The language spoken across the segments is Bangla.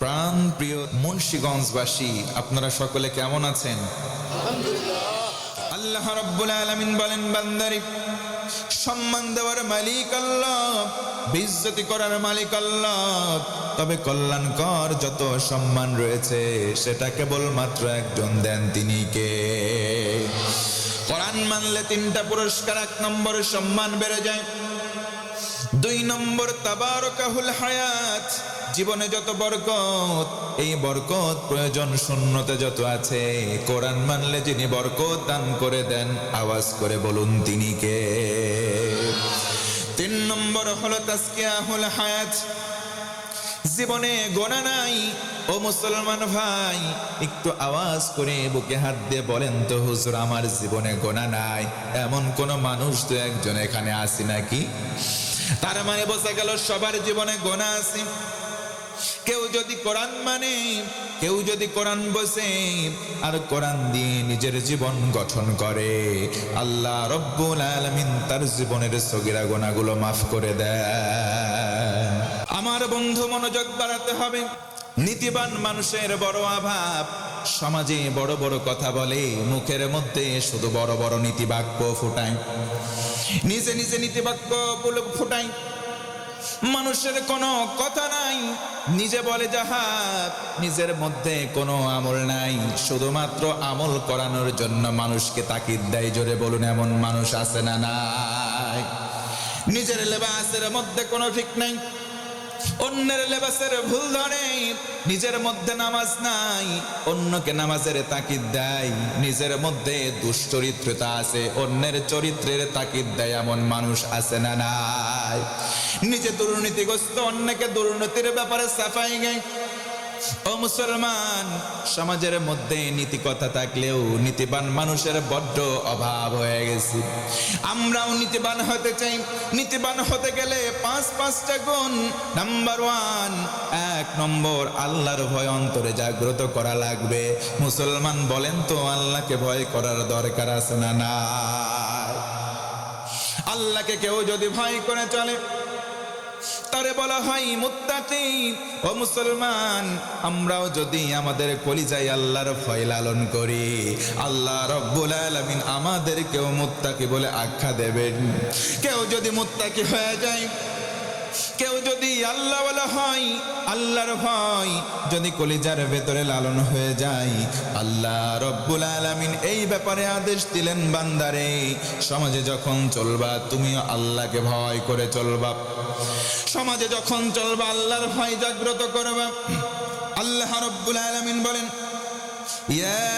প্রাণ প্রিয় মুন্সিগঞ্জবাসী, আপনারা সকলে কেমন আছেন? আল্লাহ রাব্বুল আলামিন বলেন, বান্দারে সম্মান দেওয়ার মালিক আল্লাহ, বেইজ্জতি করার মালিক আল্লাহ, তবে কল্যাণকর যত সম্মান রয়েছে সেটা কেবলমাত্র একজন দেন, তিনি কে? কোরআন মানলে তিনটা পুরস্কার। 1 নম্বর সম্মান বেড়ে যায়, 2 নম্বর তাবারাকাহুল হায়াত, জীবনে যত বরকত, এই বরকত প্রয়োজন শূন্যতে যত আছে, কোরআন মানলে যিনি বরকত দান করে দেন, আওয়াজ করে বলুন তিনি কে? 3 নম্বর হলো তাজকিয়াহুল হায়াত, জীবনে গোনা নাই। ও মুসলমান ভাই, একটু আওয়াজ করে বুকে হাত দিয়ে বলেন তো, হুজুর আমার জীবনে গোনা নাই, এমন কোন মানুষ তো একজন এখানে আসি নাকি? তার মানে বোঝা গেল সবার জীবনে গোনা আছে। কেউ যদি কোরআন মানে, কেউ যদি কোরআন বসে আর কোরআন দিয়ে নিজের জীবন গঠন করে, আল্লাহ রব্বুল আলামিন তার জীবনের সগীরা গুনাহগুলো মাফ করে দেয়। আমার বন্ধু, মনোযোগ বাড়াতে হবে। নীতিবান মানুষের বড় অভাব, সমাজে বড় বড় কথা বলে, মুখের মধ্যে শুধু বড় বড় নীতিবাক্য ফুটায়, নিজে নিজে নীতিবাক্য ফুটায়, মানুষের কোনো কথা নাই, নিজে বলে যাহা, নিজের মধ্যে কোনো আমল নাই, শুধুমাত্র আমল করানোর জন্য মানুষকে তাকিদ দেয়। জোরে বলুন, এমন মানুষ আছে না নাই? নিজের লেবাসের মধ্যে কোনো ঠিক নাই, অন্যের লেবাসের ভুল ধরে, নিজের মধ্যে নামাজ নাই, অন্যকে নামাজের তাকিদ দেয়, নিজের মধ্যে দুশ্চরিত্রতা আছে, অন্যের চরিত্রের তাকিদ দেয়, এমন মানুষ আছে না নাই? নিজে দুর্নীতিগ্রস্ত, অন্যকে দুর্নীতির ব্যাপারে সাফাই গায়। ও মুসলমান, সমাজের মধ্যে নীতি কথা থাকলেও নীতিবান মানুষের বড্ড অভাব হয়ে গেছে। আমরাও নীতিবান হতে চাই। নীতিবান হতে গেলে 5টা গুণ। নাম্বার 1, 1 নম্বর আল্লাহর ভয় অন্তরে জাগ্রত করা লাগবে। মুসলমান বলেন তো, আল্লাহকে ভয় করার দরকার আছে না নাই? আল্লাহকে কেউ যদি ভয় করে চলে, তারে বলা হয় মুত্তাকি। ও মুসলমান, আমরাও যদি আমাদের কলিজায় আল্লাহর ভয় লালন করি, আল্লাহ রব্বুল আলামিন আমাদেরকেও মুত্তাকি বলে আখ্যা দেবেন। কেউ যদি মুত্তাকি হয়ে যায়, কেউ যদি আল্লাহওয়ালা হয়, আল্লাহর ভয় যদি কলিজার ভেতরে লালন হয়ে যায়, আল্লাহ রব্বুল আলামিন এই ব্যাপারে আদেশ দিলেন, বান্দারে সমাজে যখন চলবা তুমিও আল্লাহকে ভয় করে চলবা। সমাজে যখন চলবা আল্লাহর ভয় জাগ্রত করবা। আল্লাহ রব্বুল আলামিন বলেন, ইয়া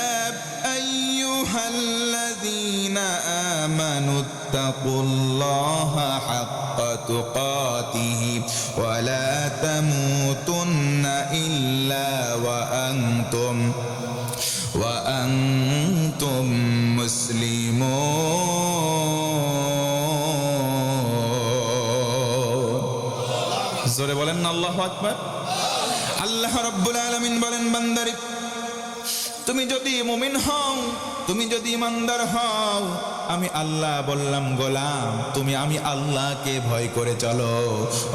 আইয়ুহাল্লাযীনা আমানুত্তাকুল্লাহা হাক্কা তুকাতিহি ওয়া লা তামুতুন্না ইল্লা ওয়া আনতুম মুসলিমুন। জোরে বলেন না আল্লাহু আকবার। আল্লাহ রাব্বুল আলামিন বলেন, বান্দারে তুমি যদি মুমিন হও, তুমি যদি ইমানদার হও, আমি আল্লাহ বললাম গোলাম, আমি আল্লাহকে ভয় করে চলো।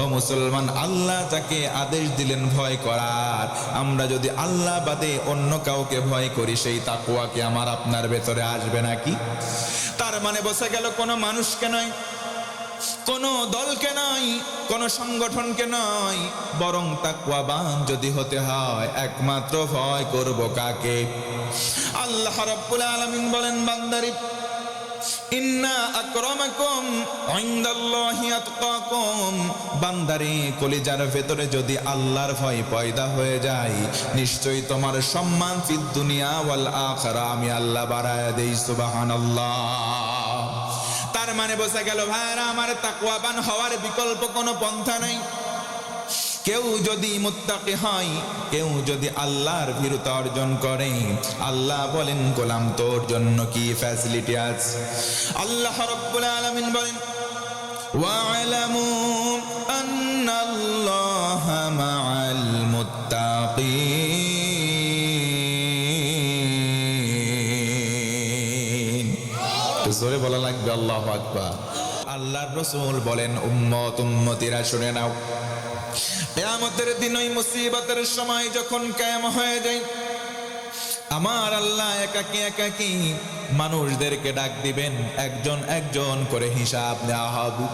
ও মুসলমান, আল্লাহ যাকে আদেশ দিলেন ভয় করার, আমরা যদি আল্লাহ বাদে অন্য কাউকে ভয় করি, সেই তাকওয়া কি আমার আপনার ভেতরে আসবে নাকি? তার মানে বোঝা গেল, কোনো মানুষকে নয়, কোনো দলকে নয়, কোনো সংগঠনকে নয়, বরং তাকওয়াবান যদি হতে হয় একমাত্র ভয় করব কাকে? আল্লাহ রাব্বুল আলামিন বলেন, বান্দারে ইন্না আকরামাকুম ইনদাল্লাহি আতকাকুম। বান্দারে কলিজার ভেতরে যদি আল্লাহর ভয় পয়দা হয়ে যায়, নিশ্চয়ই তোমার সম্মান ফিদ দুনিয়া ওয়াল আখিরা আমি আল্লাহ বাড়ায়া দেই। সুবহানাল্লাহ। তার মানে বোঝা গেল ভাইরা আমার, তাকওয়াবান হওয়ার বিকল্প কোনো পন্থা নাই। কেউ যদি মুত্তাকি হয়, কেউ যদি আল্লাহর ভীরুতা অর্জন করে, আল্লাহ বলেন, গোলাম তোর জন্য কি ফ্যাসিলিটি আছে? আল্লাহ রাব্বুল আলামিন বলেন, ওয়া'লামু আন্নাল্লাহা মা'আল মুত্তাকিন। জোরে বলা লাগবে আল্লাহু আকবার। আল্লাহর রাসূল বলেন, উম্মতিরা শুনে নাও, কিয়ামতের দিন ওই মুসিবতের সময় যখন কায়েম হয়ে যায়, আমার আল্লাহ একাকী একাকী মানুষদেরকে ডাক দিবেন, একজন একজন করে হিসাব দেওয়া হবে।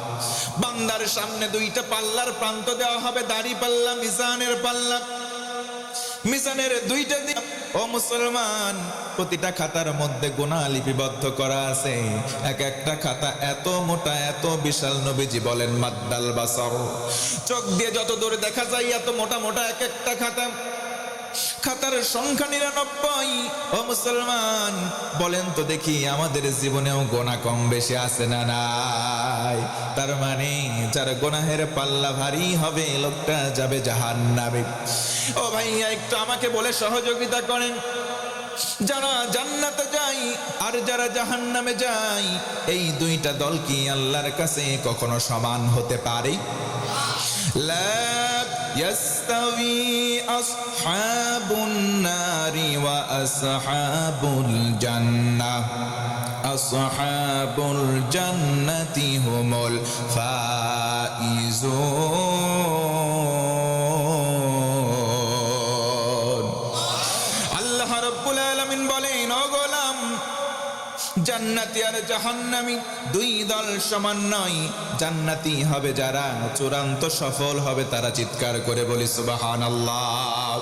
বান্দার সামনে দুইটা পাল্লার প্রান্ত দেওয়া হবে, দাড়ি পাল্লা, মিজানের পাল্লা। মিজানের দুইটা দিক, ও মুসলমান, প্রতিটা খাতার মধ্যে গুনাহ লিপিবদ্ধ করা আছে। এক একটা খাতা এত মোটা, এত বিশাল, নবীজি বলেন মাদ্দাল বাসার, চোখ দিয়ে যত দূর দেখা যায় এত মোটা মোটা এক একটা খাতা। খাতার সংখ্যা 99। ও মুসলমান, বলেন তো দেখি আমাদের জীবনেও গোনা কম বেশি আছে না নাই? তার মানে যার গোনাহের পাল্লা ভারী হবে লোকটা যাবে জাহান্নামে। ও ভাইয়া, একটু আমাকে বলে সহযোগিতা করেন, যারা জান্নাতে যায় আর যারা জাহান্নামে যায়, এই দুইটা দল কি আল্লাহর কাছে কখনো সমান হতে পারে? লা ইয়াস্তাবি আসহাবুন নারি ওয়া আসহাবুল জান্নাহ, আসহাবুল জান্নাতি হুমুল ফাইজুন। আল্লাহ রাব্বুল আলামিন বলেন, ও গোলাম, জান্নাতি আর জাহান্নামী দুই দল সমান নয়। জান্নাতি হবে যারা, চূড়ান্ত সফল হবে তারা। চিৎকার করে বলি সুবহানাল্লাহ।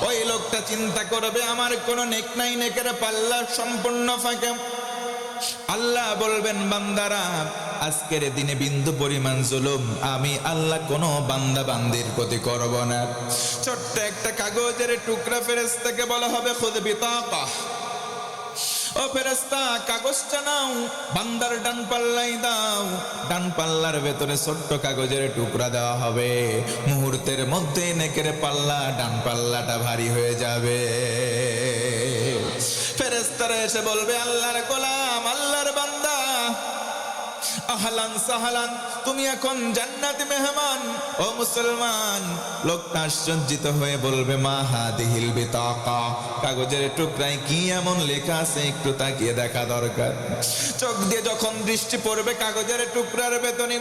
ওই লোকটা চিন্তা করবে আমার কোনো নেক নাই, নেকের পাল্লা সম্পূর্ণ ফাঁকা। আল্লাহ বলবেন, বান্দারা, আজকের দিনে বিন্দু পরিমাণ জুলুম আমি আল্লাহ কোনো বান্দা বান্দির প্রতি করব না। ছোট্ট একটা কাগজের টুকরা ফেরেশতাকে বলা হবে খুদ বিতাকা, ও ফেরেশতা কাগজটা নাও, বান্দার ডান পাল্লাই দাও। ডান পাল্লার ভেতরে ছোট্ট কাগজের টুকরা দেওয়া হবে। মুহূর্তের মধ্যে নেকের পাল্লা, ডান পাল্লাটা ভারী হয়ে যাবে। ফেরেশতারা এসে বলবে, আল্লাহর গোলাম, আল্লাহর বান্দা, আহলান সাহলান, তুমি এখন জান্নাতে মেহমান। ও মুসলমান, লোকটা আশ্চর্যিত হয়ে বলবে, মা হাদিহিল বিতাকা, কাগজের টুকরায় কি এমন লেখা আছে একটু তাকিয়ে দেখা দরকার। চোখ দিয়ে যখন দৃষ্টি পড়বে কাগজের টুকরার ভেতরে,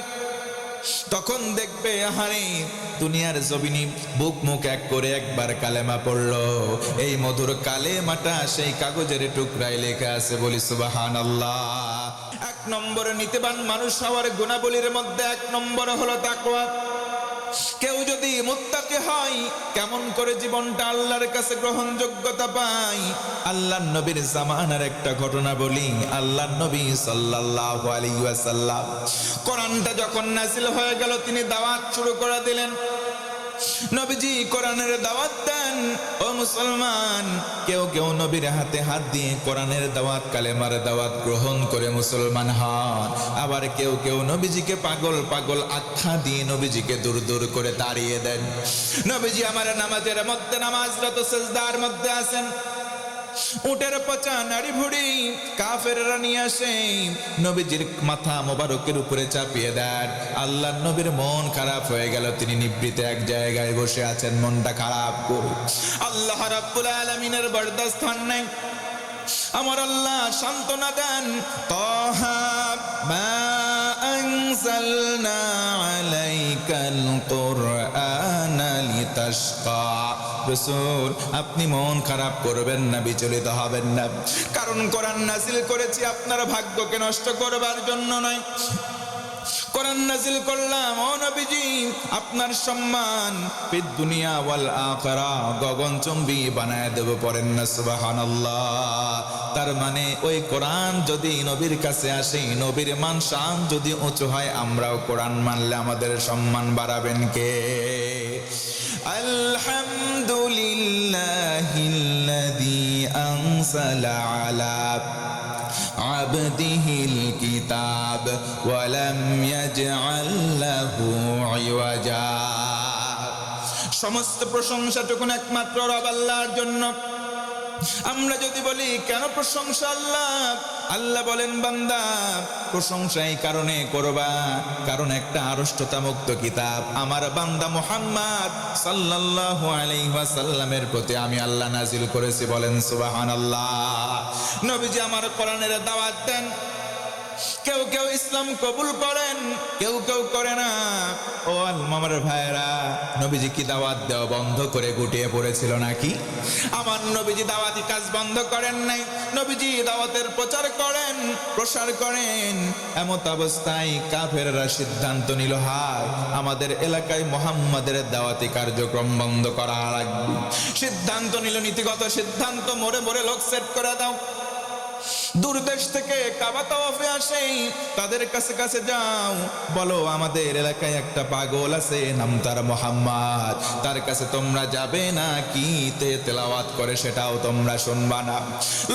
তখন দেখবে আহারে দুনিয়ার জমিনে বুক মুখ এক করে একবার কালেমা পড়লো। এই মধুর কালেমাটা সেই কাগজের টুকরায় লেখা আছে। বলি সুবহানাল্লাহ। এক নম্বরে নীতিবান মানুষ হওয়ার গুণাবলীর মধ্যে এক নম্বর হলো তাকওয়া। কেউ যদি মুত্তাকি হয়, কেমন করে জীবনটা আল্লাহর কাছে গ্রহণযোগ্যতা পায়? আল্লাহর নবীর জামানার একটা ঘটনা বলি। আল্লাহর নবী সাল্লাল্লাহু আলাইহি ওয়াসাল্লাম কোরআনটা যখন নাযিল হয়ে গেল, তিনি দাওয়াত শুরু করে দিলেন। নবীজি কোরআনের দাওয়াত দেন। ও মুসলমান, কেউ কেউ নবীর হাতে হাত দিয়ে কোরআনের দাওয়াত, কালেমার দাওয়াত গ্রহণ করে মুসলমান হন। আবার কেউ কেউ নবীজিকে পাগল পাগল আখ্যা দিয়ে নবীজিকে দূর দূর করে তাড়িয়ে দেন। নবীজি আমার নামাজের মধ্যে, নামাজরত সিজদার মধ্যে আছেন, উটের পচা নাড়ি ভুড়ি কাফেররা নিয়ে আসে, নবীজির মাথা মোবারকের উপরে চাপিয়ে দেন। আল্লাহর নবীর মন খারাপ হয়ে গেল, তিনি নিবৃত এক জায়গায় বসে আছেন, মনটা খারাপ করে। আল্লাহ রাব্বুল আলামিনের বরদাস্ত হন নাই। আমার আল্লাহ সান্ত্বনা দেন, তাহা মা আনজালনা আলাইকাল কুরআনা লিতাশকা। রাসূল, আপনি মন খারাপ করবেন না, বিচলিত হবেন না, কারণ কোরআন নাযিল করেছি আপনার ভাগ্যকে নষ্ট করবার জন্য নয়। কোরআন নাযিল করলাম ও নবীজি আপনার সম্মান ফিদ দুনিয়া ওয়াল আখিরা গগনচুম্বী বানায় দেব। পড়েন না সুবহানাল্লাহ। তার মানে ওই কোরআন যদি নবীর কাছে আসে, নবীর মান শান যদি উঁচু হয়, আমরাও কোরআন মানলে আমাদের সম্মান বাড়াবেন কে? আলহামদুলিল্লাহিল্লাযী আনজালা আলা আবদিহিল কিতাব ওয়া লাম ইয়াজআল লাহু ইওয়াজা। সমস্ত প্রশংসাটুকু একমাত্র রব আল্লাহর জন্য। আমরা যদি বলি কেন প্রশংসা আল্লাহ, আল্লাহ বলেন, বান্দা প্রশংসা এই কারণে করবা, কারণ একটা আড়ষ্টতা মুক্ত কিতাব আমার বান্দা মুহাম্মদ সাল্লাল্লাহু আলাইহি ওয়াসাল্লামের প্রতি আমি আল্লাহ নাজিল করেছি। বলেন সুবহানাল্লাহ। নবীজি আমার কোরআনের দাওয়াত দেন, কেউ কেউ ইসলাম কবুল করেন, কেউ কেউ করে না। ও আমার ভাইরা, নবীজি কি দাওয়াত দেওয়া বন্ধ করে গুটিয়ে পড়েছিল নাকি? আমার নবীজি দাওয়াতি কাজ বন্ধ করেন নাই। নবীজি দাওয়াতের প্রচার করেন, প্রসার করেন। এমত অবস্থায় কাফেররা সিদ্ধান্ত নিল, হায় আমাদের এলাকায় মুহাম্মাদের দাওয়াতি কার্যক্রম বন্ধ করা লাগবে। সিদ্ধান্ত নিল, নীতিগত সিদ্ধান্ত, মোড়ে মোড়ে লোক সেট করে দাও। দূর দেশ থেকে কাবা তাওয়াফে আসে, তাদের কাছে কাছে যাও, বলো আমাদের এলাকায় একটা পাগল আছে, নাম তার মুহাম্মদ, তার কাছে তোমরা যাবে না কি তেলাওয়াত করে সেটাও তোমরা শুনবা না।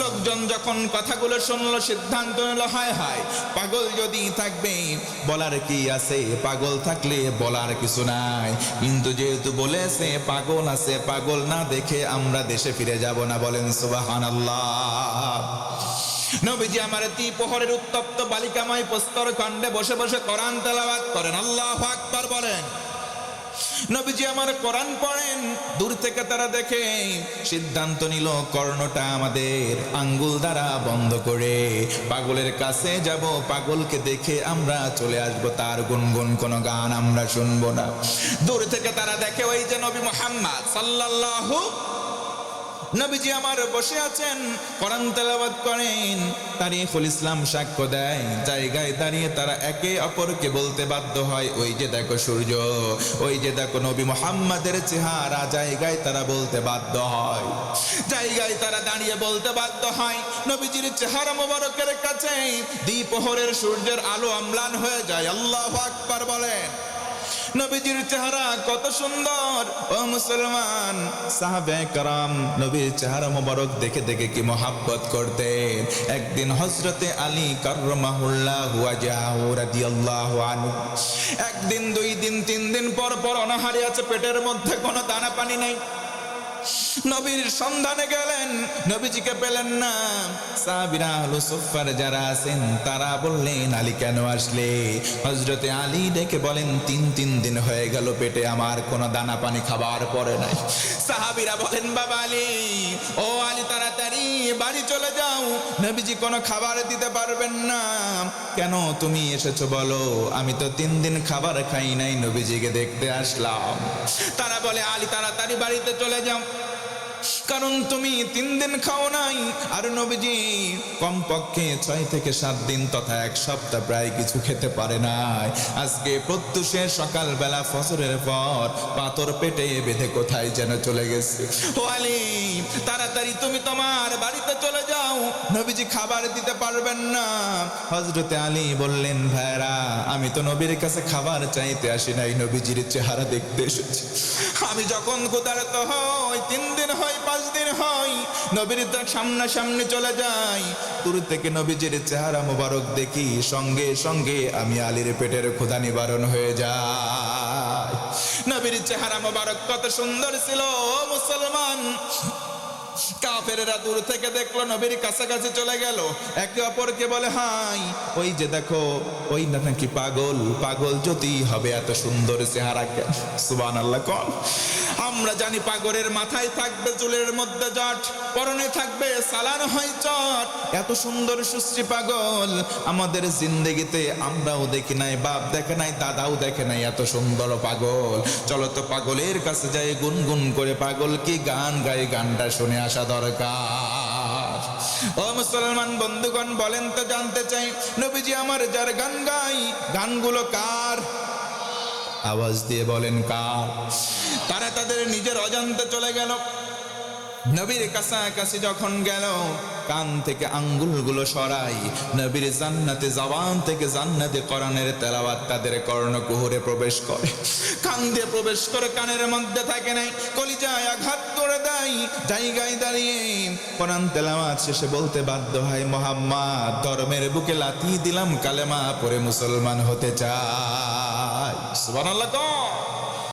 লোকজন যখন কথাগুলো শুনলো, সিদ্ধান্ত নিল, হায় হায় পাগল যদি থাকবে বলার কি আছে, পাগল থাকলে বলার কিছু নাই। কিন্তু যেহেতু বলেছে পাগল আছে, পাগল না দেখে আমরা দেশে ফিরে যাব না। বলেন সুবহানাল্লাহ। নবীজি আমার দ্বিপ্রহরের উত্তপ্ত বালিকাময় প্রস্তর খণ্ডে বসে বসে কোরআন তেলাওয়াত করেন। আল্লাহু আকবার বলেন। নবীজি আমার কোরআন পড়েন। দূর থেকে তারা দেখে সিদ্ধান্ত নিল, কর্ণটা আমাদের আঙ্গুল দ্বারা বন্ধ করে পাগলের কাছে যাব, পাগলকে দেখে আমরা চলে আসব, তার গুনগুন কোনো গান আমরা শুনবো না। দূর থেকে তারা দেখে ওই যে নবী মুহাম্মদ সাল্লাল্লাহু, নবীজি আমার বসে আছেন, কোরআন তেলাওয়াত করেন। তারিখুল ইসলাম সাক্ষ্য দেয়, জায়গায় দাঁড়িয়ে তারা একে অপরকে বলতে বাধ্য হয়, ওই যে দেখো সূর্য, ওই যে দেখো নবী মুহাম্মাদের চেহারা। জায়গায় তারা বলতে বাধ্য হয়, জায়গায় তারা দাঁড়িয়ে বলতে বাধ্য হয়, নবীজির চেহারা মোবারকের কাছে দ্বিপ্রহরের সূর্যের আলো অম্লান হয়ে যায়। আল্লাহু আকবার বলেন। নবীজির চেহারা কত সুন্দর। ও মুসলমান, সাহাবে کرام নবীর চেহারা মোবারক দেখে দেখে কি মহব্বত করতেন। একদিন হযরতে আলী কাররামাহুল্লাহু ওয়াজহাহু রাদিয়াল্লাহু আনহু, একদিন, দুই দিন, তিন দিন পর পর অনাহারে আছে, পেটের মধ্যে কোনো দানা পানি নেই। নবীর সন্ধানে গেলেন, নবীজিকে পেলেন না। সাহাবীরা আহলে সুফফার যারা আছেন তারা বললেন, আলী কেন আসলে? হযরতে আলী ডেকে বলেন, তিন দিন হয়ে গেল পেটে আমার কোনো দানা পানি খাবার পড়ে নাই। সাহাবীরা বলেন, বাবা আলী, ও আলী তাড়াতাড়ি বাড়ি চলে যাও, নবীজি কোনো খাবার দিতে পারবেন না। কেন তুমি এসেছো বলো? আমি তো 3 দিন খাবার খাই নাই, নবীজিকে দেখতে আসলাম। তারা বলে, আলী তাড়াতাড়ি বাড়িতে চলে যাও, কারণ তুমি 3 দিন খাও নাই, আর নবীজি কমপক্ষে 6 থেকে 7 দিন তথা 1 সপ্তাহ প্রায় কিছু খেতে পারে নাই। আজকে প্রত্যুষে সকালবেলা ফজরের পর পাথর পেটে বেঁধে কোথায় যেন চলে গেছে। ও আলী, তাড়াতাড়ি তুমি তোমার বাড়িতে চলে যাও, নবীজি খাবার দিতে পারবেন না। হযরতে আলী বললেন, ভাইরা, আমি তো নবীর কাছে খাবার চাইতে আসি নাই, নবীজির চেহারা দেখতে এসেছি। আমি যখন ক্ষুধার্ত হই, 3 দিন হয়, 5 দিন হয়, নবীর সামনাসামনি চলে যাই, দূর থেকে নবীজির চেহারা মোবারক দেখি, সঙ্গে সঙ্গে আমি আলীর পেটের ক্ষুধা নিবারণ হয়ে যায়। নবীর চেহারা মোবারক কত সুন্দর ছিল। ও মুসলমান, কাফেররা দূর থেকে দেখলো, নবীর কাছাকাছি চলে গেল, একে অপরকে বলে, হাই ওই যে দেখো, ওই নাকি পাগল, পাগল যদি হবে এত সুন্দর চেহারা কেন? সুবহানাল্লাহ। কোন আমরা জানি পাগলের মাথায় থাকবে চুলের মধ্যে জট, পরনে থাকবে সালান হয় চট। এত সুন্দর সুশ্রী পাগল আমাদের জিন্দেগিতে আমরাও দেখি নাই, বাপ দেখে নাই, দাদাও দেখে নাই এত সুন্দর পাগল। চলো তো পাগলের কাছে যাই, গুনগুন করে পাগল কি গান গায়, গানটা শুনে আসা দরকার। ও মুসলমান বন্ধুগণ, বলেন তো, জানতে চাই, নবীজি আমার যার গান গাই, গানগুলো কার? আওয়াজ দিয়ে বলেন কার? তারা তাদের নিজের অজান্তে চলে গেল। নবীর কাছাকাছি যখন গেল, কান থেকে আঙ্গুলগুলো সরাই, নবীর জান্নাতে জবান থেকে জান্নাতে কোরআনের তেলাওয়াত তাদের কর্ণকুহরে প্রবেশ করে। কান দিয়ে প্রবেশ করে কানের মধ্যে থাকে নাই, কলিজায় আঘাত করে দেয়। জায়গায় দাঁড়িয়ে কোরআন তেলাওয়াত শেষে বলতে বাধ্য হয়, মুহাম্মদ, ধর্মের বুকে লাথি দিলাম, কালেমা পড়ে মুসলমান হতে চাই। সুবহানাল্লাহ।